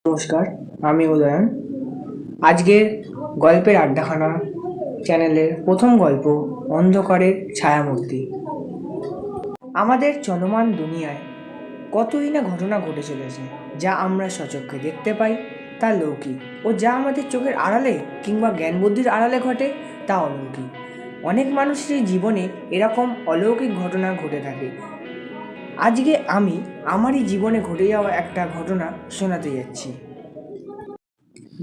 নমস্কার, আমি উদয়ন। আজকের গল্পের আড্ডাখানা চ্যানেলের প্রথম গল্প অন্ধকারের ছায়ামূর্তি। আমাদের চলমান দুনিয়ায় কতই না ঘটনা ঘটে চলেছে, যা আমরা সচক্ষে দেখতে পাই তা লৌকিক, ও যা আমাদের চোখের আড়ালে কিংবা জ্ঞান বুদ্ধির আড়ালে ঘটে তা অলৌকিক। অনেক মানুষের জীবনে এরকম অলৌকিক ঘটনা ঘটে থাকে। আজকে আমি আমারই জীবনে ঘটে যাওয়া একটা ঘটনা শোনাতে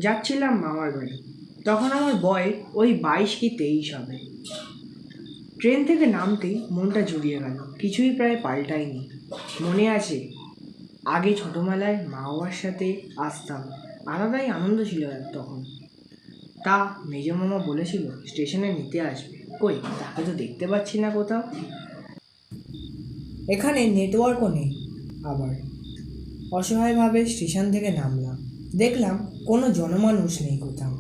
যাচ্ছিলাম মামার বাড়ি। তখন আমার বয়স ওই 22 কি 23 হবে। ট্রেন থেকে নামতেই মনটা জুড়িয়ে গেল, কিছুই প্রায় পাল্টায়নি। মনে আছে, আগে ছোটোবেলায় মা বাবার সাথে আসতাম, আলাদাই আনন্দ ছিল তখন। তা মেজো মামা বলেছিল স্টেশনে নিতে আসবে, কই তাকে তো দেখতে পাচ্ছি না কোথাও। এখানে নেটওয়ার্কও নেই। আবার অসহায়ভাবে স্টেশন থেকে নামলাম, দেখলাম কোনো জনমানুষ নেই কোথাও।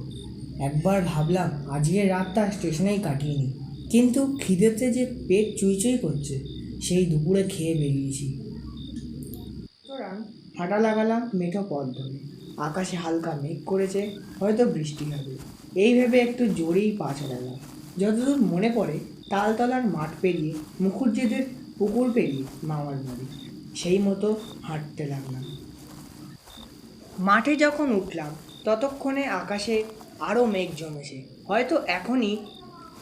একবার ভাবলাম আজকের রাতটা স্টেশনেই কাটিয়ে নিই, কিন্তু খিদেতে যে পেট চুইচুই করছে, সেই দুপুরে খেয়ে বেরিয়েছি। সুতরাং হাঁটা লাগালাম মেঠো পথ ধরে। আকাশে হালকা মেঘ করেছে, হয়তো বৃষ্টি হবে, এই ভেবে একটু জোরেই পা চালালাম। যতদূর মনে পড়ে তালতলার মাঠ পেরিয়ে মুখুজ্জেদের পুকুর পেরিয়ে মামার বাড়ি, সেই মতো হাঁটতে লাগলাম। মাঠে যখন উঠলাম ততক্ষণে আকাশে আরও মেঘ জমেছে, হয়তো এখনই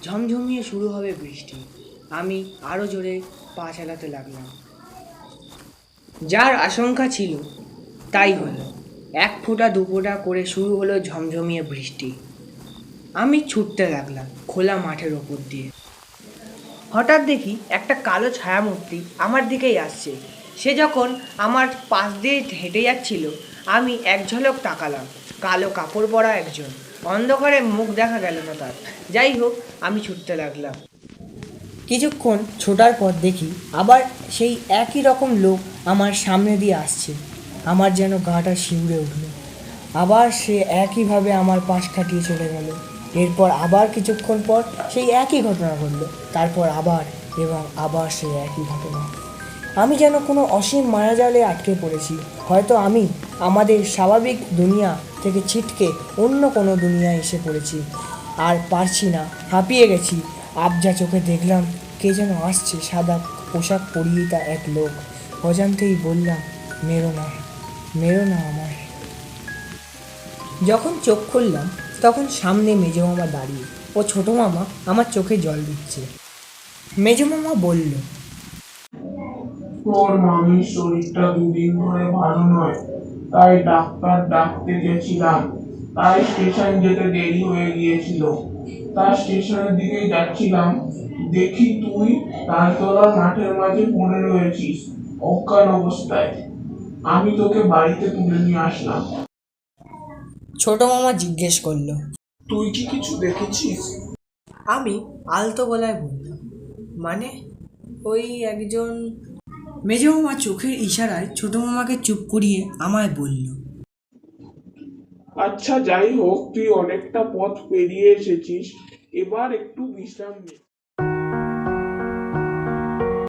ঝমঝমিয়ে শুরু হবে বৃষ্টি। আমি আরও জোরে পা চালাতে লাগলাম। যার আশঙ্কা ছিল তাই হলো, 1 ফোঁটা 2 ফোঁটা করে শুরু হলো ঝমঝমিয়ে বৃষ্টি। আমি ছুটতে লাগলাম খোলা মাঠের ওপর দিয়ে। হঠাৎ দেখি একটা কালো ছায়ামূর্তি আমার দিকেই আসছে। সে যখন আমার পাশ দিয়ে হেঁটে যাচ্ছিল, আমি এক ঝলক তাকালাম। কালো কাপড় পরা একজন, অন্ধকারে মুখ দেখা গেল না তার। যাই হোক, আমি ছুটতে লাগলাম। কিছুক্ষণ ছোটার পর দেখি আবার সেই একই রকম লোক আমার সামনে দিয়ে আসছে। আমার যেন গাটা শিউরে উঠল। আবার সে একইভাবে আমার পাশ কাটিয়ে চলে গেল। এরপর আবার কিছুক্ষণ পর সেই একই ঘটনা ঘটল। তারপর আবার এবং আবার সেই একই ঘটনা। আমি যেন কোনো অসীম মায়াজালে আটকে পড়েছি। হয়তো আমি আমাদের স্বাভাবিক দুনিয়া থেকে ছিটকে অন্য কোনো দুনিয়ায় এসে পড়েছি। আর পারছি না, হাঁপিয়ে গেছি। আবজা চোখে দেখলাম কে যেন আসছে, সাদা পোশাক পরিয়ে তা এক লোক। অজান্তেই বললাম, মেরো না, মেরো না আমায়। যখন চোখ খুললাম তখন সামনে মেজো মামা দাঁড়িয়ে, ও ছোটো মামা আমার চোখে জল দিচ্ছে। মেজো মামা বলল, তোর মামির শরীরটা 2 দিন ধরে ভালো নয়, তাই ডাক্তার ডাকতে গেছিলাম। তাই স্টেশন যেতে দেরি হয়ে গিয়েছিল। তা স্টেশনের দিকেই যাচ্ছিলাম, দেখি তুই তালতলার মাঠের মাঝে পড়ে রয়েছিস অজ্ঞান অবস্থায়। আমি তোকে বাড়িতে তুলে নিয়ে আসলাম। ছোট মামা জিজ্ঞেস করলো, তুই কি কিছু দেখেছিস? আমি আলতো গলায় বললাম, মানে ওই একজন। মেজো মামা চোখের ইশারায় ছোট মামাকে চুপ করিয়ে আমায় বলল, আচ্ছা যাই হোক, তুই অনেকটা পথ পেরিয়ে এসেছিস, এবার একটু বিশ্রাম নে।